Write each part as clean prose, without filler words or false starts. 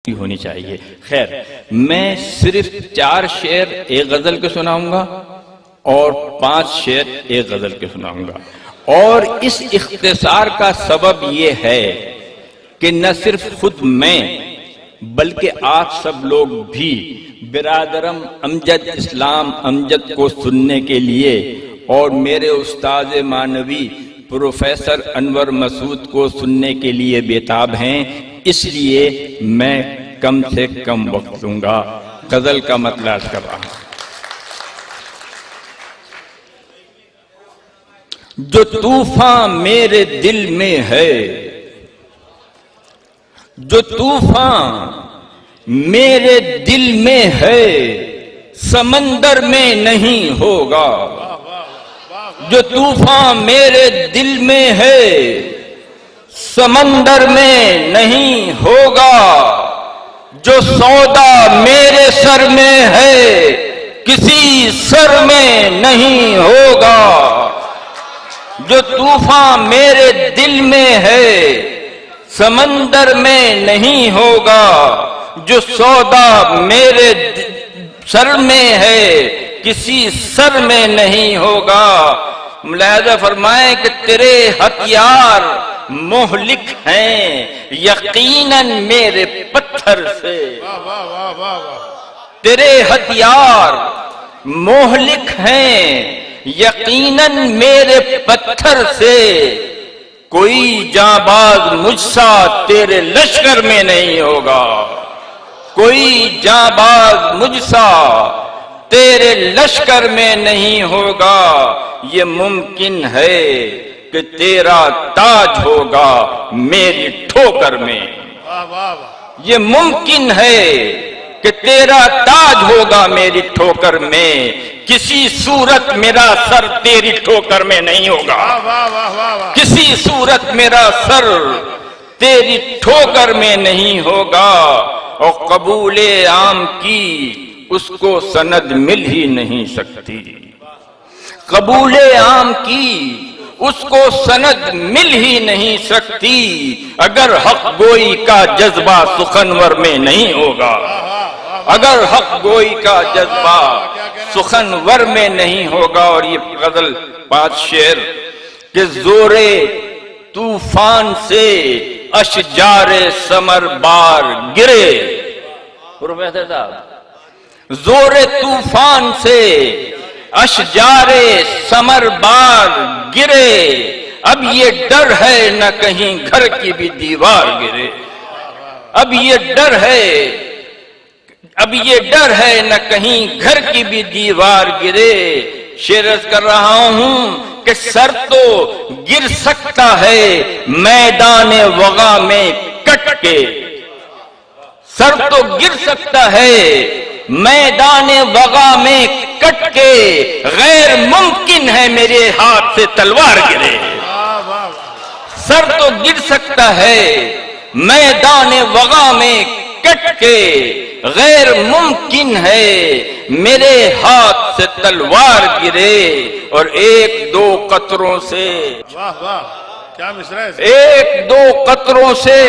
ہونی چاہیے۔ خیر، میں صرف 4 شعر ایک غزل کے سناؤں گا اور 5 شعر ایک غزل کے سناؤں گا، اور اس اختصار کا سبب یہ ہے کہ نہ صرف خود میں بلکہ آپ سب لوگ بھی برادرم امجد اسلام امجد کو سننے کے لیے اور میرے استاد معنوی پروفیسر انور مسعود کو سننے کے لیے بےتاب ہیں، اس لیے میں کم سے کم وقت دوں گا۔ غزل کا مطلع کر رہا ہوں۔ جو طوفان میرے دل میں ہے، جو طوفان میرے دل میں ہے، سمندر میں نہیں ہوگا۔ جو طوفان میرے دل میں ہے، سمندر میں نہیں ہوگا۔ جو سودا میرے سر میں ہے، کسی سر میں نہیں ہوگا۔ جو طوفان میرے دل میں ہے، سمندر میں نہیں ہوگا۔ جو سودا میرے سر میں ہے، کسی سر میں نہیں ہوگا۔ ملاحظہ فرمائیں کہ تیرے ہتھیار مہلک ہیں یقیناً میرے پتھر سے۔ تیرے ہتھیار مہلک ہیں یقیناً میرے پتھر سے۔ کوئی جانباز مجھ سا تیرے لشکر میں نہیں ہوگا۔ کوئی جانباز مجھ سا تیرے لشکر میں نہیں ہوگا۔ یہ ممکن ہے کہ تیرا تاج ہوگا میری ٹھوکر میں۔ یہ ممکن ہے کہ تیرا تاج ہوگا میری ٹھوکر میں۔ کسی صورت میرا سر تیری ٹھوکر میں نہیں ہوگا۔ کسی صورت میرا سر تیری ٹھوکر میں نہیں ہوگا۔ اور قبول عام کی اس کو سند مل ہی نہیں سکتی۔ قبول عام کی اس کو سند مل ہی نہیں سکتی اگر حق گوئی کا جذبہ سخنور میں نہیں ہوگا۔ اگر حق گوئی کا جذبہ سخنور میں نہیں ہوگا۔ اور یہ غزل 5 شعر کہ زور طوفان سے اشجار ثمر بار گرے۔ پروفیسر صاحب، زور طوفان سے اشجار ثمر بار گرے، اب یہ ڈر ہے نہ کہیں گھر کی بھی دیوار گرے۔ اب یہ ڈر ہے نہ کہیں گھر کی بھی دیوار گرے۔ شعر عرض کر رہا ہوں کہ سر تو گر سکتا ہے میدان وغا میں کٹ کے۔ سر تو گر سکتا ہے میدان وغا میں کٹ کے، غیر ممکن ہے میرے ہاتھ سے تلوار گرے۔ سر تو گر سکتا ہے میدان وغا میں کٹ کے، غیر ممکن ہے میرے ہاتھ سے تلوار گرے۔ اور ایک دو قطروں سے، ایک دو قطروں سے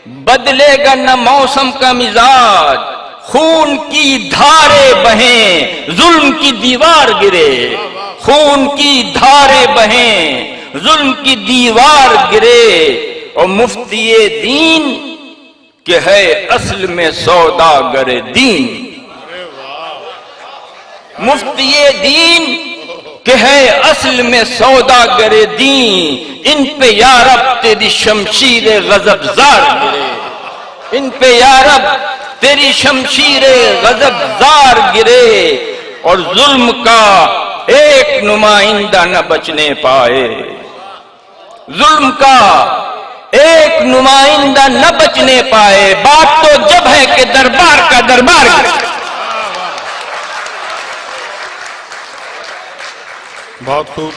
بدلے گا نہ موسم کا مزاج۔ خون کی دھاریں بہیں ظلم کی دیوار گرے۔ خون کی دھاریں بہیں ظلم کی دیوار گرے۔ اور مفتی دین کہ ہے اصل میں سوداگر دین۔ مفتی دین کہ ہے اصل میں سوداگر دین۔ ان پہ یارب تیری شمشیر غضب زار گرے۔ ان پہ یارب تیری شمشیر غضب زار گرے۔ اور ظلم کا ایک نمائندہ نہ بچنے پائے۔ ظلم کا ایک نمائندہ نہ بچنے پائے۔ بات تو جب ہے کہ دربار کا دربار گرے۔ بہت خوب۔